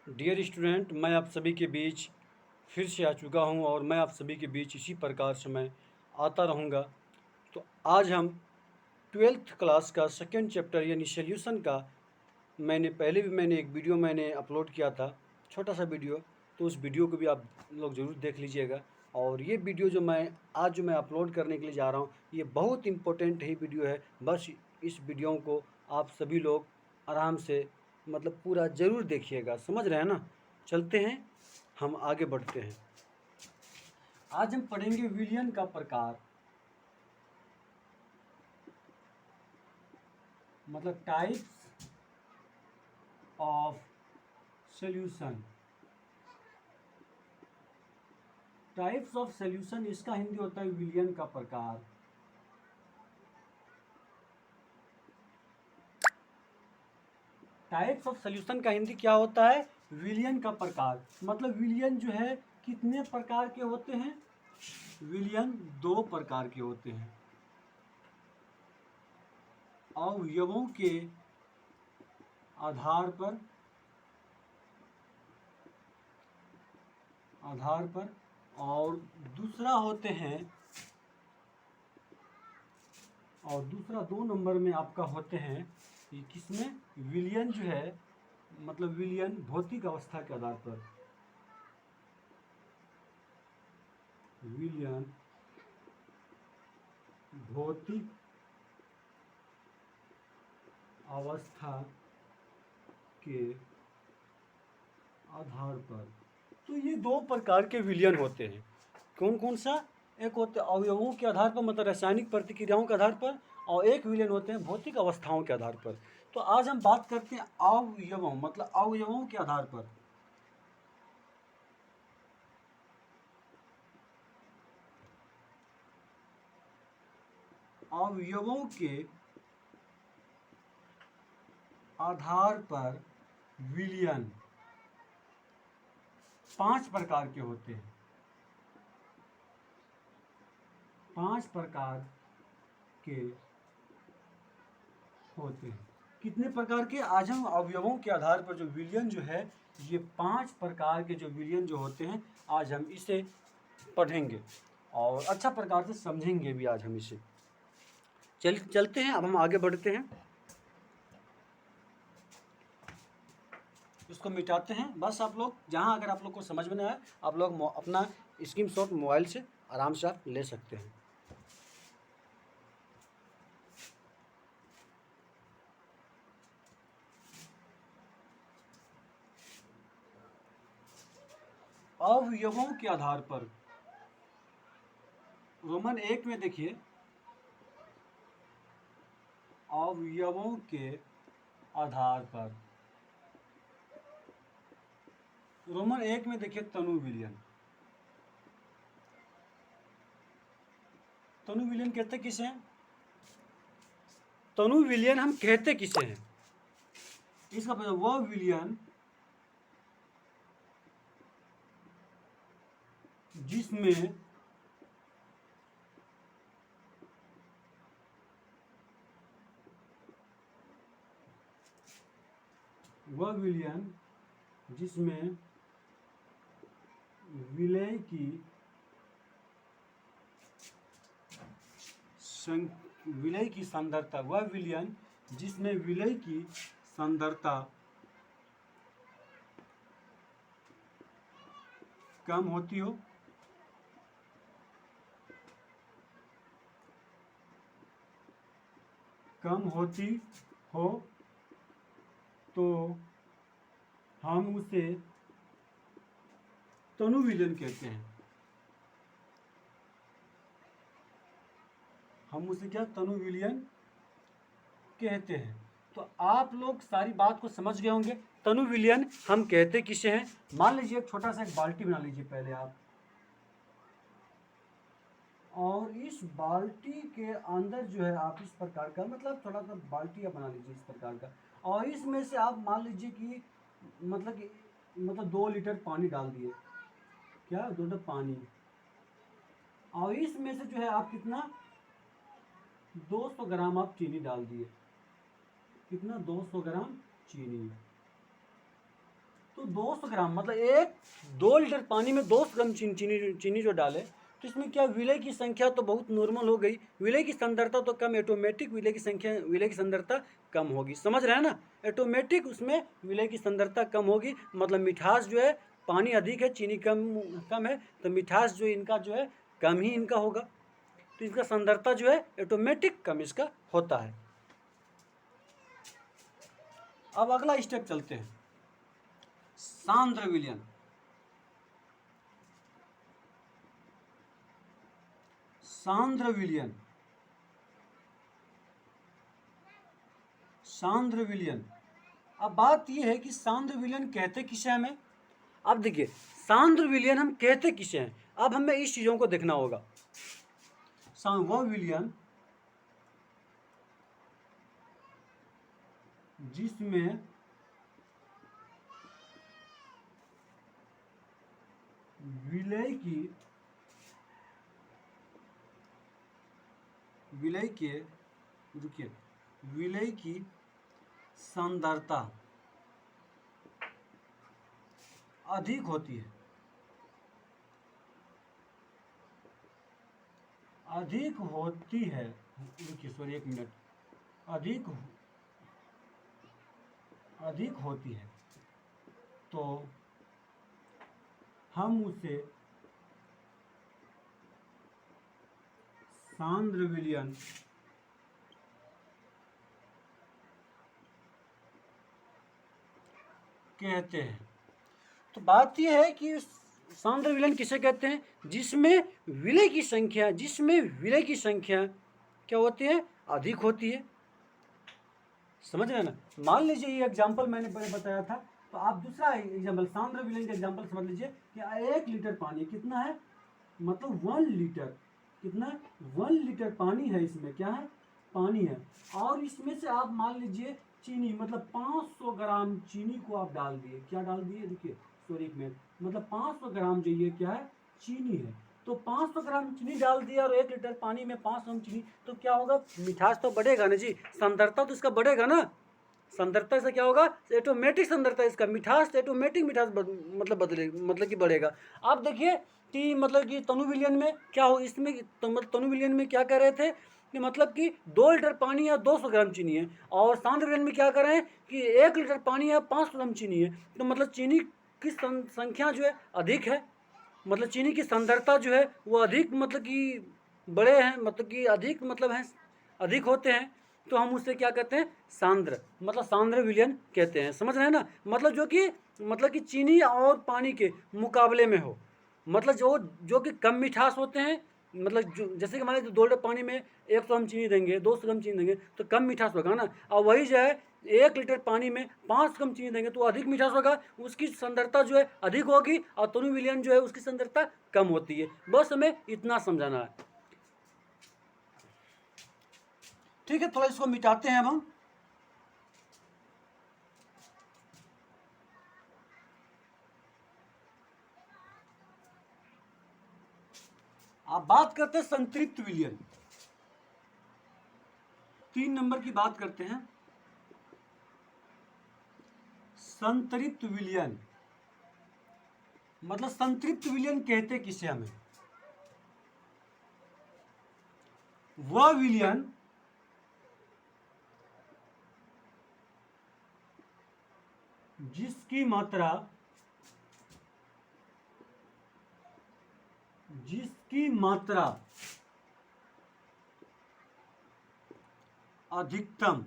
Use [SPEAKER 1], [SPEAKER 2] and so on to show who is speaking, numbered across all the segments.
[SPEAKER 1] Dear student, मैं आप सभी के बीच फिर से आ चुका हूं और मैं आप सभी के बीच इसी प्रकार से मैं आता रहूंगा। तो आज हम 12th क्लास का सेकंड चैप्टर यानी सॉल्यूशन का मैंने एक वीडियो अपलोड किया था, छोटा सा वीडियो। तो उस वीडियो को भी आप लोग ज़रूर देख लीजिएगा। और ये वीडियो जो मैं अपलोड करने के लिए जा रहा हूँ, ये बहुत इम्पोर्टेंट ही वीडियो है। बस इस वीडियो को आप सभी लोग आराम से पूरा ज़रूर देखिएगा, समझ रहे हैं ना। चलते हैं, हम आगे बढ़ते हैं। आज हम पढ़ेंगे विलियन का प्रकार, types of solution. Types of solution, इसका हिंदी होता है विलियन का प्रकार। टाइप्स ऑफ सॉल्यूशन का हिंदी क्या होता है? विलियन का प्रकार। विलियन जो है कितने प्रकार के होते हैं? विलियन 2 प्रकार के होते हैं। अवयवों के आधार पर और दूसरा होते हैं, और दूसरा 2 नंबर में आपका होते हैं कि किसमें? विलियन जो है विलियन भौतिक अवस्था के आधार पर। विलियन भौतिक अवस्था के आधार पर। तो ये 2 प्रकार के विलियन होते हैं। कौन कौन सा? एक होते हैं अवयवों के आधार पर, रासायनिक प्रतिक्रियाओं के आधार पर, और एक विलियन होते हैं भौतिक अवस्थाओं के आधार पर। तो आज हम बात करते हैं अवयवों अवयवों के आधार पर। अवयवों के आधार पर विलियन 5 प्रकार के होते हैं। 5 प्रकार के होते हैं। कितने प्रकार के? आज हम अवयवों के आधार पर जो विलियन जो है, ये 5 प्रकार के जो विलियन जो होते हैं, आज हम इसे पढ़ेंगे और अच्छा प्रकार से समझेंगे भी आज हम इसे। चलते हैं, अब हम आगे बढ़ते हैं। इसको मिटाते हैं। बस आप लोग जहां अगर आप लोग को समझ में ना आए, आप लोग अपना स्क्रीनशॉट मोबाइल से आराम से आप ले सकते हैं। अवयवों के आधार पर रोमन 1 में देखिए, अवयवों के आधार पर रोमन 1 में देखिए तनु विलियन। तनु विलियन कहते किसे हैं? तनु विलियन हम कहते किसे हैं? इसका मतलब वह विलियन जिसमें विलय की सांद्रता, वह विलियन जिसमें विलय की सांद्रता कम होती हो, तो हम उसे तनु विलियन कहते हैं। हम उसे क्या? तनु विलियन कहते हैं। तो आप लोग सारी बात को समझ गए होंगे। तनु विलियन हम कहते किसे हैं? मान लीजिए एक छोटा सा एक बाल्टी बना लीजिए पहले आप, और इस बाल्टी के अंदर जो है आप इस प्रकार का थोड़ा सा बाल्टी बना लीजिए इस प्रकार का, और इसमें से आप मान लीजिए कि 2 लीटर पानी डाल दिए। क्या? 2 लीटर पानी, और इसमें से जो है आप कितना? 200 ग्राम आप चीनी डाल दिए। कितना? 200 ग्राम चीनी। तो 200 ग्राम मतलब एक 2 लीटर पानी में 200 ग्राम चीनी जो डाले, तो इसमें क्या विलय की संख्या तो बहुत नॉर्मल हो गई, विलय की सांद्रता तो कम, ऑटोमेटिक विलय की सांद्रता कम होगी। समझ रहे हैं ना, ऑटोमेटिक उसमें विलय की सांद्रता कम होगी, मतलब मिठास जो है, पानी अधिक है चीनी कम कम है, तो मिठास जो इनका जो है कम ही इनका होगा, तो इसका सांद्रता जो है ऑटोमेटिक कम इसका होता है। अब अगला स्टेप चलते हैं, सांद्र विलयन। सांद्र विलयन, सांद्र विलयन। अब बात यह है कि सांद्र विलयन कहते किसे हमें। अब देखिए, सांद्र विलयन हम कहते किसे हैं, अब हमें इस चीजों को देखना होगा। वह विलयन जिसमें विलय की सांद्रता अधिक होती है, सॉरी एक मिनट, अधिक होती है, तो हम उसे सांद्र विलयन कहते हैं। तो बात यह है कि सांद्र विलयन किसे कहते हैं, जिसमें विलय की संख्या क्या होती है, अधिक होती है। समझ रहे हैं ना। मान लीजिए ये एग्जांपल मैंने बताया था, तो आप दूसरा एग्जांपल सांद्र विलयन का एग्जांपल समझ लीजिए कि 1 लीटर पानी कितना है, मतलब 1 लीटर, कितना 1 लीटर पानी है, इसमें क्या है, पानी है, और इसमें से आप मान लीजिए चीनी, मतलब 500 ग्राम चीनी को आप डाल दिए, क्या डाल दिए, देखिए सॉरी एक मिनट, मतलब 500 ग्राम जो ये क्या है, चीनी है, तो 500 ग्राम चीनी डाल दिया और 1 लीटर पानी में 500 ग्राम चीनी, तो क्या होगा, मिठास तो बढ़ेगा ना जी, सांद्रता तो इसका बढ़ेगा ना, सांद्रता से क्या होगा, ऑटोमेटिक सांद्रता इसका, मिठास ऑटोमेटिक मिठास मतलब बदलेगा, मतलब कि बढ़ेगा। आप देखिए कि मतलब कि तनु विलयन में क्या हो, इसमें तनु विलयन में क्या कह रहे थे कि मतलब कि 2 लीटर पानी या 200 ग्राम चीनी है, और सांद्र विलयन में क्या कर रहे हैं कि 1 लीटर पानी या 500 ग्राम चीनी है, तो मतलब चीनी की संख्या जो है अधिक है, मतलब चीनी की सांद्रता जो है वो अधिक, मतलब कि बड़े हैं, मतलब कि अधिक, मतलब हैं अधिक होते हैं, तो हम उससे क्या कहते हैं, सांद्र, मतलब सांद्र विलयन कहते हैं। समझ रहे हैं ना, मतलब कि चीनी और पानी के मुकाबले में हो, मतलब जो कि कम मिठास होते हैं, मतलब जो जैसे कि मान लीजिए 2 लीटर पानी में 100 ग्राम चीनी देंगे, 200 ग्राम चीनी देंगे तो कम मिठास होगा ना, और वही जो है 1 लीटर पानी में 5 ग्राम चीनी देंगे तो अधिक मिठास होगा, उसकी सांद्रता जो है अधिक होगी, और तनु विलयन जो है उसकी सांद्रता कम होती है। बस हमें इतना समझाना है, ठीक है। थोड़ा इसको मिटाते हैं अब हम। आप बात करते हैं संतृप्त विलयन, 3 नंबर की बात करते हैं, संतृप्त विलयन। मतलब संतृप्त विलयन कहते किसे हमें, वह विलयन जिसकी मात्रा अधिकतम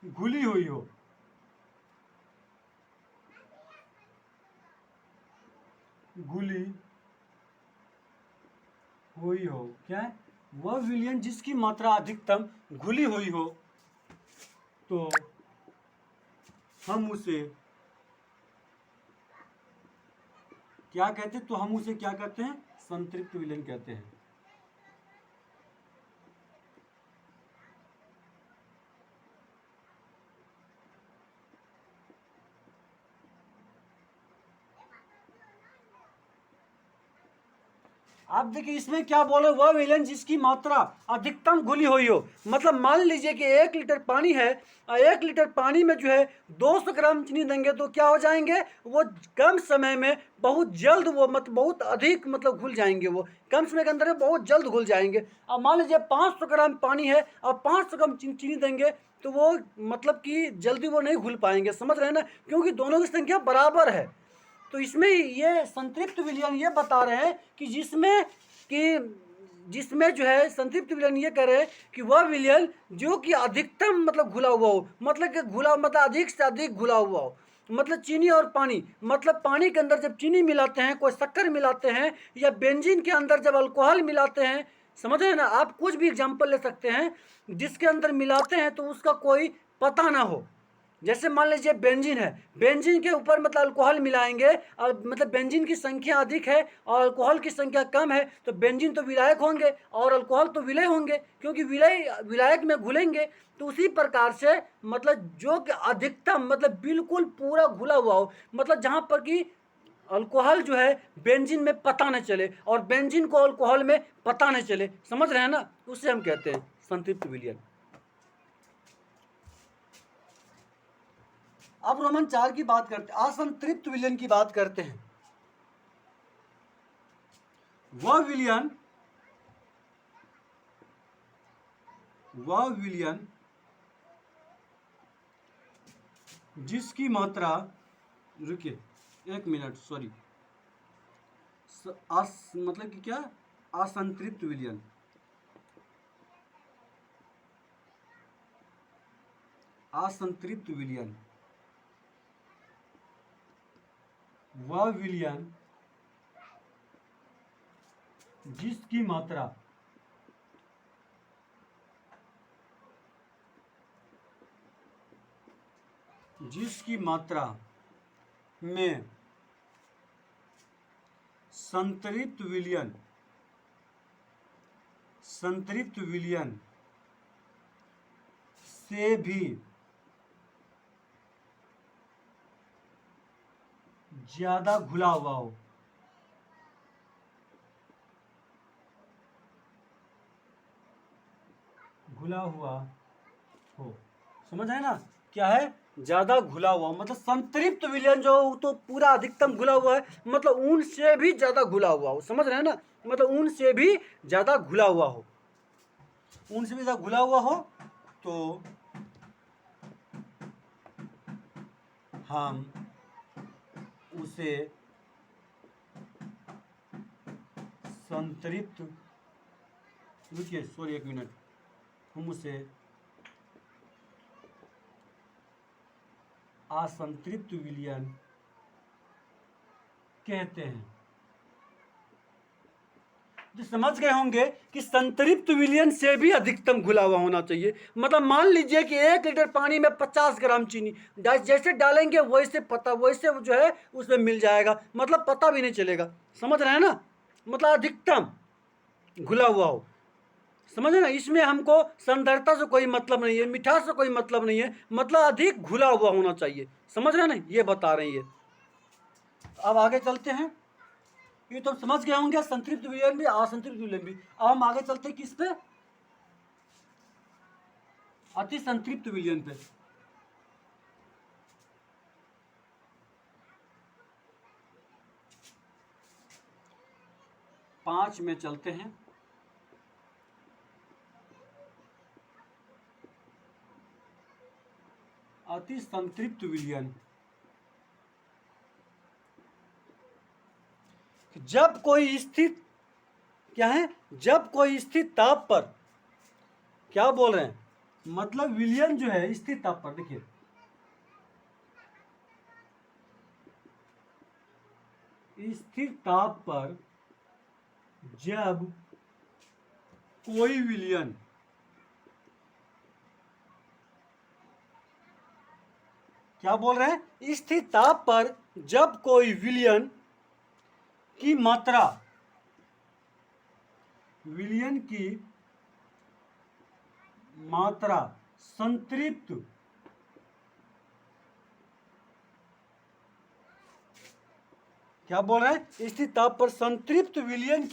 [SPEAKER 1] घुली हुई हो, क्या है, वह विलयन जिसकी मात्रा अधिकतम घुली हुई हो, तो हम उसे क्या कहते हैं, संतृप्त विलयन कहते हैं। आप देखिए इसमें क्या बोले, वह विलयन जिसकी मात्रा अधिकतम घुली हुई हो। मतलब मान लीजिए कि 1 लीटर पानी है और 1 लीटर पानी में जो है 200 ग्राम चीनी देंगे तो क्या हो जाएंगे, वो कम समय में बहुत जल्द वो मतलब बहुत अधिक मतलब घुल जाएंगे, वो कम समय के अंदर में बहुत जल्द घुल जाएंगे। अब मान लीजिए 500 ग्राम पानी है और 500 ग्राम चीनी देंगे तो वो मतलब कि जल्दी वो नहीं घुल पाएंगे, समझ रहे हैं ना, क्योंकि दोनों की संख्या बराबर है। तो इसमें ये संतृप्त विलयन ये बता रहे हैं कि जिसमें जो है संतृप्त विलयन ये कह रहे हैं कि वह विलयन जो कि अधिकतम मतलब घुला हुआ हो, मतलब कि घुला मतलब अधिक से अधिक घुला हुआ हो। मतलब चीनी और पानी, मतलब पानी के अंदर जब चीनी मिलाते हैं, कोई शक्कर मिलाते हैं, या बेंजीन के अंदर जब अल्कोहल मिलाते हैं, समझ रहे हैं ना, आप कुछ भी एग्जाम्पल ले सकते हैं जिसके अंदर मिलाते हैं तो उसका कोई पता ना हो। जैसे मान लीजिए बेंजीन है, बेंजीन के ऊपर मतलब अल्कोहल मिलाएंगे और मतलब बेंजीन की संख्या अधिक है और अल्कोहल की संख्या कम है तो बेंजीन तो विलायक होंगे और अल्कोहल तो विलय होंगे, क्योंकि विलायक में घुलेंगे। तो उसी प्रकार से मतलब जो कि अधिकतम मतलब बिल्कुल पूरा घुला हुआ हो, मतलब जहाँ पर कि अल्कोहल जो है बेंजीन में पता न चले और बेंजीन को अल्कोहल में पता न चले, समझ रहे हैं ना, उससे हम कहते हैं संतृप्त विलयन। अब रोमन 4 की बात करते हैं, असंतृप्त विलयन की बात करते हैं। वह विलयन जिसकी मात्रा, रुकिए 1 मिनट, सॉरी, मतलब कि क्या, असंतृप्त विलयन, असंतृप्त विलयन वह विलयन जिसकी मात्रा में संतृप्त विलयन से भी ज्यादा घुला हुआ हो, समझ है ना, क्या है, ज्यादा घुला हुआ, मतलब संतृप्त विलयन जो तो पूरा अधिकतम घुला हुआ है, मतलब ऊन से भी ज्यादा घुला हुआ हो, समझ रहे हैं ना, मतलब ऊन से भी ज्यादा घुला हुआ हो, ऊन से भी ज्यादा घुला हुआ हो तो हम उसे संतृप्त, रुकिए सॉरी 1 मिनट, हम उसे असंतृप्त विलयन कहते हैं। जो समझ गए होंगे कि संतृप्त विलयन से भी अधिकतम घुला हुआ होना चाहिए। मतलब मान लीजिए कि 1 लीटर पानी में 50 ग्राम चीनी जैसे डालेंगे वैसे जो है उसमें मिल जाएगा, मतलब पता भी नहीं चलेगा, समझ रहे हैं ना, मतलब अधिकतम घुला हुआ हो, समझ रहे ना, इसमें हमको संदरता से कोई मतलब नहीं है, मिठास से कोई मतलब नहीं है, मतलब अधिक घुला हुआ होना चाहिए, समझ रहे ना, ये बता रही है। अब आगे चलते हैं, ये तो समझ गए होंगे संतृप्त विलयन भी असंतृप्त विलयन भी। अब हम आगे चलते हैं किस पे, अति संतृप्त विलयन पे। पांच में चलते हैं, अति संतृप्त विलयन, जब कोई स्थिर, क्या है, जब कोई स्थिर ताप पर, क्या बोल रहे हैं, मतलब विलयन जो है स्थिर ताप पर, देखिए स्थिर ताप पर जब कोई विलयन क्या बोल रहे हैं, स्थिर ताप पर जब कोई विलयन की मात्रा, विलयन की मात्रा संतृप्त क्या बोल रहे हैं, स्थिर ताप पर संतृप्त विलयन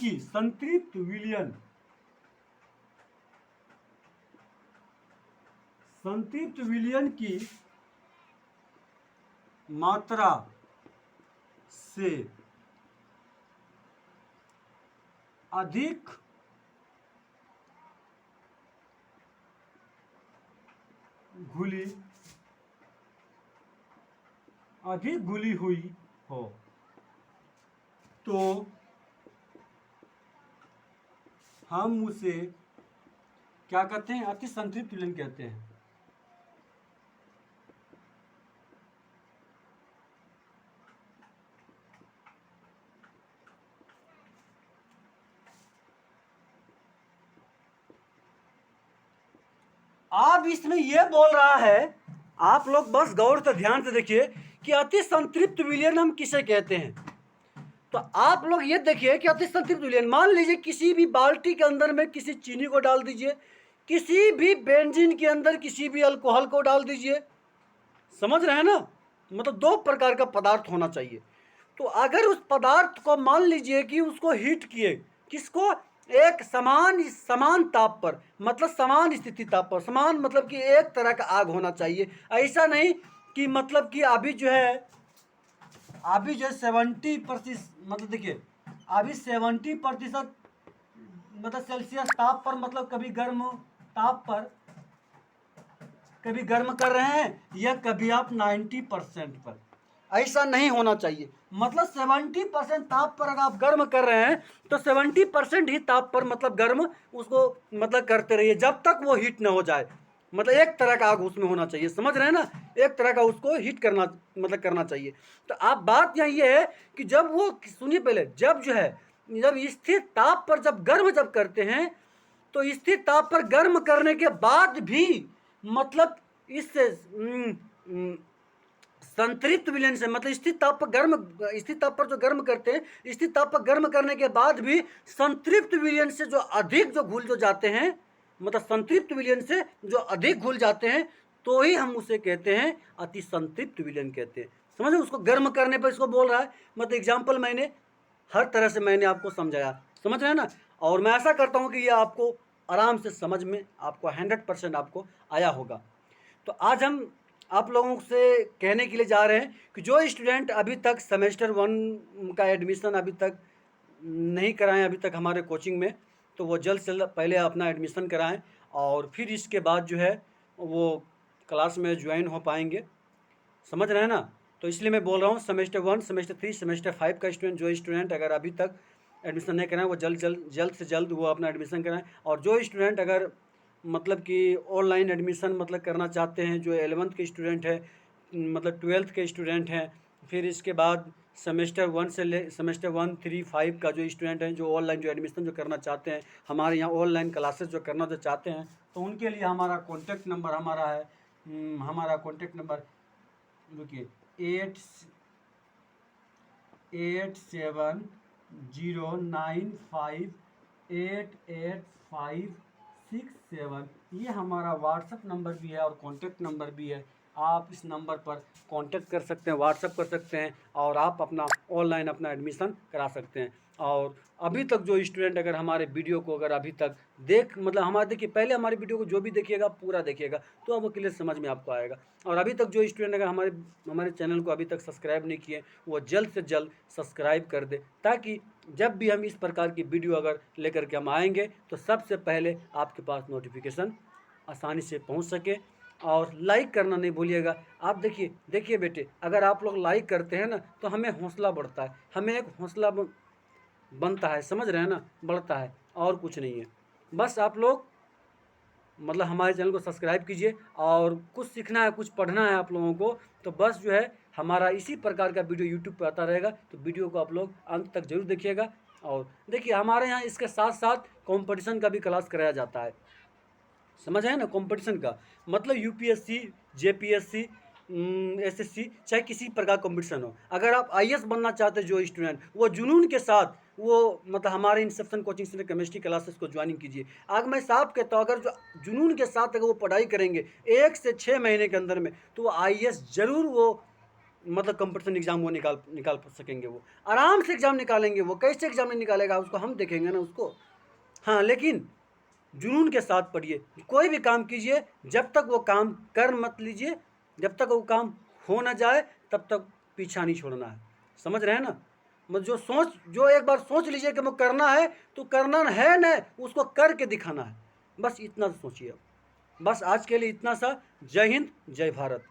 [SPEAKER 1] की मात्रा से अधिक घुली हुई हो तो हम उसे क्या कहते हैं, अति संतृप्त विलयन कहते हैं। आप इसमें यह बोल रहा है, आप लोग बस गौर से ध्यान से देखिए कि अति संतृप्त विलयन हम किसे कहते हैं। तो आप लोग ये देखिए कि अति संतृप्त विलयन, मान लीजिए किसी भी बाल्टी के अंदर में किसी चीनी को डाल दीजिए, किसी भी बेंजीन के अंदर किसी भी अल्कोहल को डाल दीजिए, समझ रहे हैं ना, मतलब दो प्रकार का पदार्थ होना चाहिए। तो अगर उस पदार्थ को मान लीजिए कि उसको हीट किए, किसको, एक समान ताप पर, मतलब समान स्थिति ताप पर, समान मतलब कि एक तरह का आग होना चाहिए। ऐसा नहीं कि मतलब कि अभी जो है 70%, मतलब देखिए अभी 70% मतलब सेल्सियस ताप पर, मतलब कभी गर्म ताप पर कभी गर्म कर रहे हैं, या कभी आप 90% पर, ऐसा नहीं होना चाहिए। मतलब 70% ताप पर अगर आप गर्म कर रहे हैं तो 70% ही ताप पर मतलब गर्म उसको मतलब करते रहिए जब तक वो हीट ना हो जाए। मतलब एक तरह का आग उसमें होना चाहिए, समझ रहे हैं ना, एक तरह का उसको हीट करना मतलब करना चाहिए। तो आप बात यहाँ ये है कि जब वो, सुनिए पहले, जब जो है जब स्थिर ताप पर जब गर्म जब करते हैं तो स्थिर ताप पर गर्म करने के बाद भी मतलब इससे संतृप्त विलयन से, मतलब स्थिर ताप पर जो गर्म करते हैं, स्थिर ताप पर गर्म करने के बाद भी संतृप्त विलयन से जो अधिक जो घुल जो जाते हैं, मतलब संतृप्त विलयन से जो अधिक घुल जाते हैं, तो ही हम उसे कहते हैं अति संतृप्त विलयन कहते हैं। समझ, उसको गर्म करने पर इसको बोल रहा है, मतलब एग्जाम्पल मैंने हर तरह से मैंने आपको समझाया, समझ रहे हैं ना। और मैं ऐसा करता हूँ कि यह आपको आराम से समझ में आपको 100% आपको आया होगा। तो आज हम आप लोगों से कहने के लिए जा रहे हैं कि जो स्टूडेंट अभी तक सेमेस्टर 1 का एडमिशन अभी तक नहीं कराएं अभी तक हमारे कोचिंग में, तो वो जल्द से जल्द पहले अपना एडमिशन कराएं, और फिर इसके बाद जो है वो क्लास में ज्वाइन हो पाएंगे, समझ रहे हैं ना। तो इसलिए मैं बोल रहा हूँ सेमेस्टर 1, सेमेस्टर 3, सेमेस्टर 5 का जो स्टूडेंट अगर अभी तक एडमिशन नहीं कराएं वो जल्द से जल्द वो अपना एडमिशन कराएं। और जो स्टूडेंट अगर मतलब कि ऑनलाइन एडमिशन मतलब करना चाहते हैं, जो 11th के स्टूडेंट है, मतलब 12th के स्टूडेंट हैं, फिर इसके बाद सेमेस्टर 1 से सेमेस्टर 1, 3, 5 का जो स्टूडेंट हैं, जो ऑनलाइन जो एडमिशन जो करना चाहते हैं, हमारे यहाँ ऑनलाइन क्लासेस जो करना जो चाहते हैं, तो उनके लिए हमारा कॉन्टैक्ट नंबर हमारा है, हमारा कॉन्टैक्ट नंबर रुकिए 8709588567, ये हमारा व्हाट्सअप नंबर भी है और कॉन्टैक्ट नंबर भी है। आप इस नंबर पर कांटेक्ट कर सकते हैं, व्हाट्सअप कर सकते हैं, और आप अपना ऑनलाइन अपना एडमिशन करा सकते हैं। और अभी तक जो स्टूडेंट अगर हमारे वीडियो को अगर अभी तक मतलब हमारे, देखिए पहले हमारे वीडियो को जो भी देखिएगा पूरा देखिएगा तो अब वो क्लियर समझ में आपको आएगा। और अभी तक जो स्टूडेंट अगर हमारे चैनल को अभी तक सब्सक्राइब नहीं किए, वो जल्द से जल्द सब्सक्राइब कर दे, ताकि जब भी हम इस प्रकार की वीडियो अगर लेकर के हम आएंगे तो सबसे पहले आपके पास नोटिफिकेशन आसानी से पहुंच सके। और लाइक करना नहीं भूलिएगा। आप देखिए बेटे, अगर आप लोग लाइक करते हैं ना तो हमें हौसला बढ़ता है, हमें एक हौसला बनता है, समझ रहे हैं ना, बढ़ता है, और कुछ नहीं है। बस आप लोग मतलब हमारे चैनल को सब्सक्राइब कीजिए, और कुछ सीखना है, कुछ पढ़ना है आप लोगों को, तो बस जो है हमारा इसी प्रकार का वीडियो यूट्यूब पर आता रहेगा, तो वीडियो को आप लोग अंत तक जरूर देखिएगा। और देखिए हमारे यहाँ इसके साथ साथ कंपटीशन का भी क्लास कराया जाता है, समझ आए ना। कंपटीशन का मतलब यूपीएससी, जेपीएससी, एसएससी, चाहे किसी प्रकार कंपटीशन हो, अगर आप आईएएस बनना चाहते हैं, जो स्टूडेंट वो जुनून के साथ वो मतलब हमारे Inception coaching centre chemistry classes को ज्वाइनिंग कीजिए। आगे मैं साफ कहता हूँ, अगर जो जुनून के साथ अगर वो पढ़ाई करेंगे 1 से 6 महीने के अंदर में, तो वो आईएएस जरूर वो मतलब कंपटीशन एग्ज़ाम वो निकाल सकेंगे। वो आराम से एग्ज़ाम निकालेंगे। वो कैसे एग्ज़ाम नहीं निकालेगा उसको हम देखेंगे ना उसको। हाँ, लेकिन जुनून के साथ पढ़िए। कोई भी काम कीजिए, जब तक वो काम कर मत लीजिए, जब तक वो काम हो ना जाए तब तक पीछा नहीं छोड़ना है। समझ रहे हैं ना? मतलब जो एक बार सोच लीजिए कि वो करना है तो करना है ना, उसको करके दिखाना है। बस इतना सोचिए। बस आज के लिए इतना सा। जय हिंद, जय भारत।